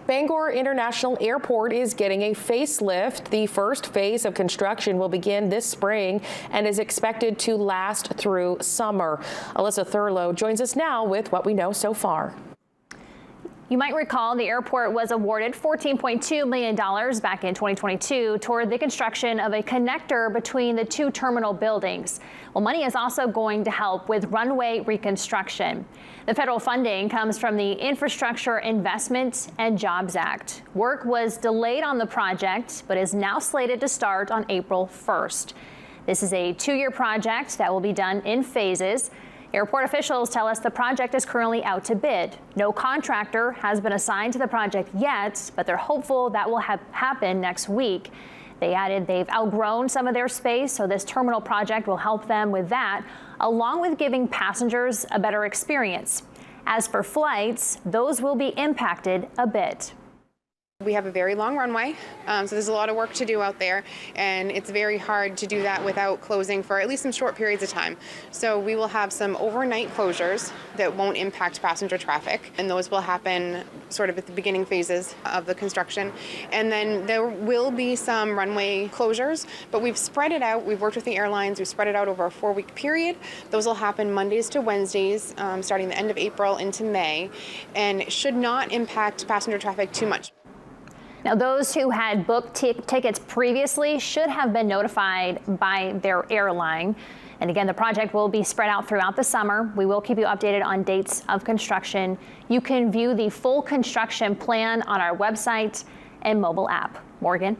Bangor International Airport is getting a facelift. The first phase of construction will begin this spring and is expected to last through summer. Alyssa Thurlow joins us now with what we know so far. You might recall the airport was awarded $14.2 million back in 2022 toward the construction of a connector between the two terminal buildings. Well, money is also going to help with runway reconstruction. The federal funding comes from the Infrastructure Investment and Jobs Act. Work was delayed on the project, but is now slated to start on April 1st. This is a 2-year project that will be done in phases. Airport officials tell us the project is currently out to bid. No contractor has been assigned to the project yet, but they're hopeful that will happen next week. They added they've outgrown some of their space, so this terminal project will help them with that, along with giving passengers a better experience. As for flights, those will be impacted a bit. We have a very long runway, so there's a lot of work to do out there, and it's very hard to do that without closing for at least some short periods of time. So we will have some overnight closures that won't impact passenger traffic, and those will happen sort of at the beginning phases of the construction. And then there will be some runway closures, but we've spread it out. We've worked with the airlines. We've spread it out over a 4-week period. Those will happen Mondays to Wednesdays, starting the end of April into May, and it should not impact passenger traffic too much. Now, those who had booked tickets previously should have been notified by their airline. And again, the project will be spread out throughout the summer. We will keep you updated on dates of construction. You can view the full construction plan on our website and mobile app. Morgan.